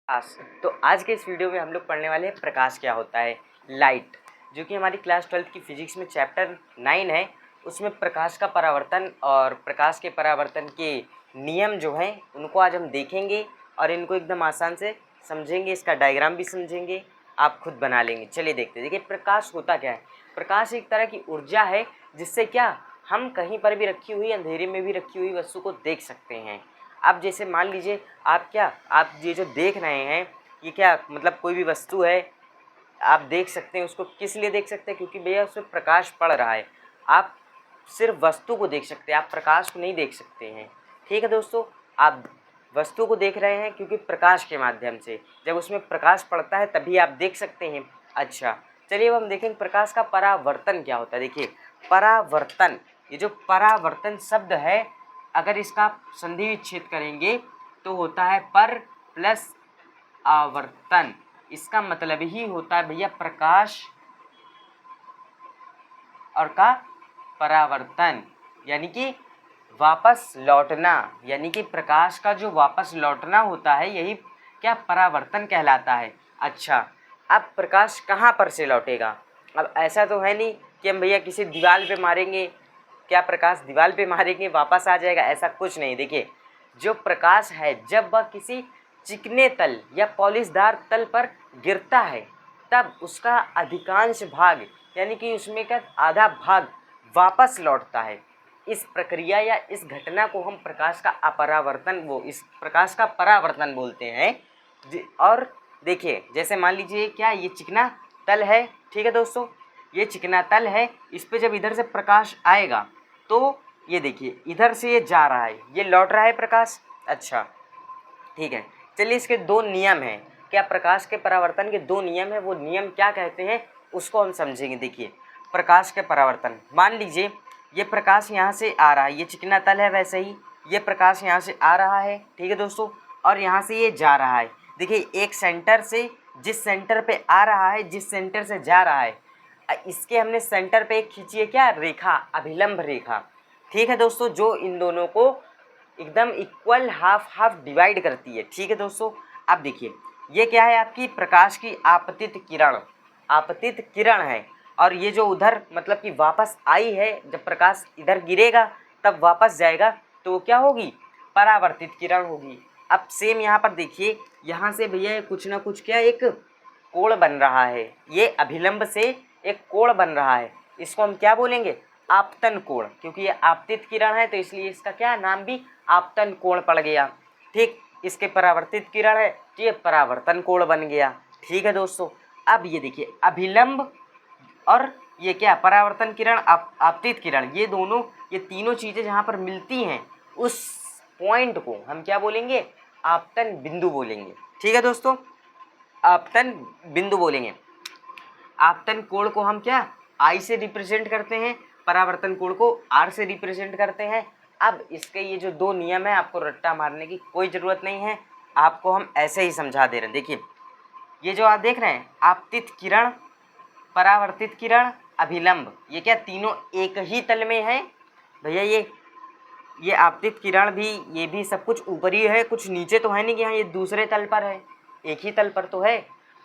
प्रकाश। तो आज के इस वीडियो में हम लोग पढ़ने वाले हैं प्रकाश क्या होता है। लाइट, जो कि हमारी क्लास 12 की फिजिक्स में चैप्टर 9 है, उसमें प्रकाश का परावर्तन और प्रकाश के परावर्तन के नियम जो हैं उनको आज हम देखेंगे और इनको एकदम आसान से समझेंगे। इसका डायग्राम भी समझेंगे, आप खुद बना लेंगे। चलिए देखते हैं। देखिए प्रकाश होता क्या है। प्रकाश एक तरह की ऊर्जा है जिससे क्या हम कहीं पर भी रखी हुई, अंधेरे में भी रखी हुई वस्तु को देख सकते हैं। अब जैसे मान लीजिए आप ये जो देख रहे हैं ये क्या मतलब कोई भी वस्तु है, आप देख सकते हैं। उसको किस लिए देख सकते हैं? क्योंकि भैया उसमें प्रकाश पड़ रहा है। आप सिर्फ वस्तु को देख सकते हैं, आप प्रकाश को नहीं देख सकते हैं। ठीक है दोस्तों, आप वस्तु को देख रहे हैं क्योंकि प्रकाश के माध्यम से जब उसमें प्रकाश पड़ता है तभी आप देख सकते हैं। अच्छा चलिए अब हम देखेंगे प्रकाश का परावर्तन क्या होता है। देखिए परावर्तन, ये जो परावर्तन शब्द है, अगर इसका आप संधि विच्छेद करेंगे तो होता है पर प्लस आवर्तन। इसका मतलब ही होता है भैया प्रकाश और का परावर्तन, यानी कि वापस लौटना, यानी कि प्रकाश का जो वापस लौटना होता है यही क्या परावर्तन कहलाता है। अच्छा अब प्रकाश कहाँ पर से लौटेगा? अब ऐसा तो है नहीं कि हम भैया किसी दीवार पे मारेंगे, क्या प्रकाश दीवार पे मारेंगे वापस आ जाएगा, ऐसा कुछ नहीं। देखिए जो प्रकाश है जब वह किसी चिकने तल या पॉलिशदार तल पर गिरता है तब उसका अधिकांश भाग यानी कि उसमें का आधा भाग वापस लौटता है। इस प्रक्रिया या इस घटना को हम प्रकाश का अपरावर्तन इस प्रकाश का परावर्तन बोलते हैं। और देखिए जैसे मान लीजिए क्या ये चिकना तल है, ठीक है दोस्तों, ये चिकना तल है, इस पे जब इधर से प्रकाश आएगा तो ये देखिए इधर से ये जा रहा है, ये लौट रहा है प्रकाश। अच्छा ठीक है, चलिए इसके दो नियम हैं। क्या प्रकाश के परावर्तन के दो नियम हैं, वो नियम क्या कहते हैं उसको हम समझेंगे। देखिए प्रकाश के परावर्तन, मान लीजिए ये प्रकाश यहाँ से आ रहा है, ये चिकना तल है, वैसे ही ये प्रकाश यहाँ से आ रहा है, ठीक है दोस्तों, और यहाँ से ये जा रहा है। देखिए एक सेंटर से जिस सेंटर पे आ रहा है, जिस सेंटर से जा रहा है, इसके हमने सेंटर पे एक खींची है क्या रेखा, अभिलंब रेखा, ठीक है दोस्तों, जो इन दोनों को एकदम इक्वल हाफ हाफ डिवाइड करती है। ठीक है दोस्तों, अब देखिए ये क्या है, आपकी प्रकाश की आपतित किरण, आपतित किरण है, और ये जो उधर मतलब कि वापस आई है, जब प्रकाश इधर गिरेगा तब वापस जाएगा तो वो क्या होगी, परावर्तित किरण होगी। अब सेम यहाँ पर देखिए, यहाँ से भैया कुछ ना कुछ क्या एक कोण बन रहा है, ये अभिलंब से एक कोण बन रहा है, इसको हम क्या बोलेंगे, आपतन कोण, क्योंकि ये आपतित किरण है तो इसलिए इसका क्या नाम भी आपतन कोण पड़ गया। ठीक, इसके परावर्तित किरण है तो ये परावर्तन कोण बन गया। ठीक है दोस्तों, अब ये देखिए अभिलंब और ये क्या परावर्तन किरण, आपतित किरण, ये दोनों, ये तीनों चीज़ें जहाँ पर मिलती हैं उस पॉइंट को हम क्या बोलेंगे, आपतन बिंदु बोलेंगे। ठीक है दोस्तों, आपतन बिंदु बोलेंगे। आपतन कोण को हम क्या आई से रिप्रेजेंट करते हैं, परावर्तन कोण को आर से रिप्रेजेंट करते हैं। अब इसके ये जो दो नियम है, आपको रट्टा मारने की कोई ज़रूरत नहीं है, आपको हम ऐसे ही समझा दे रहे हैं। देखिए ये जो आप देख रहे हैं आपतित किरण, परावर्तित किरण, अभिलंब, ये क्या तीनों एक ही तल में है भैया। ये आपतित किरण भी, ये भी सब कुछ ऊपर ही है, कुछ नीचे तो है नहीं कि हाँ ये दूसरे तल पर है, एक ही तल पर तो है।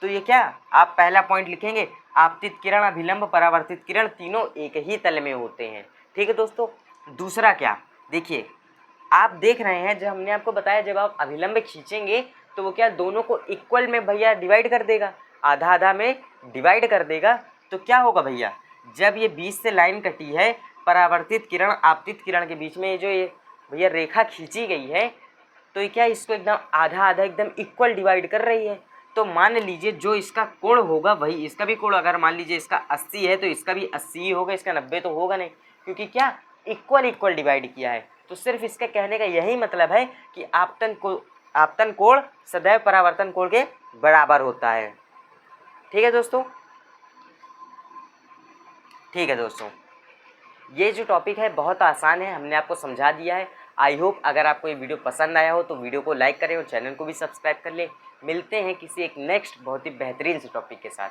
तो ये क्या आप पहला पॉइंट लिखेंगे, आपतित किरण, अभिलंब, परावर्तित किरण तीनों एक ही तल में होते हैं। ठीक है दोस्तों, दूसरा क्या, देखिए आप देख रहे हैं, जब हमने आपको बताया जब आप अभिलंब खींचेंगे तो वो क्या दोनों को इक्वल में भैया डिवाइड कर देगा, आधा आधा में डिवाइड कर देगा। तो क्या होगा भैया, जब ये बीच से लाइन कटी है, परावर्तित किरण आपतित किरण के बीच में जो ये भैया रेखा खींची गई है, तो ये क्या इसको एकदम आधा आधा एकदम इक्वल डिवाइड कर रही है। तो मान लीजिए जो इसका कोण होगा वही इसका भी कोण, अगर मान लीजिए इसका 80 है तो इसका भी 80 ही होगा, इसका 90 तो होगा नहीं, क्योंकि क्या इक्वल इक्वल डिवाइड किया है। तो सिर्फ इसके कहने का यही मतलब है कि आपतन कोण सदैव परावर्तन कोण के बराबर होता है। ठीक है दोस्तों, ठीक है दोस्तों, ये जो टॉपिक है बहुत आसान है, हमने आपको समझा दिया है। आई होप अगर आपको ये वीडियो पसंद आया हो तो वीडियो को लाइक करें और चैनल को भी सब्सक्राइब कर लें। मिलते हैं किसी एक नेक्स्ट बहुत ही बेहतरीन से टॉपिक के साथ।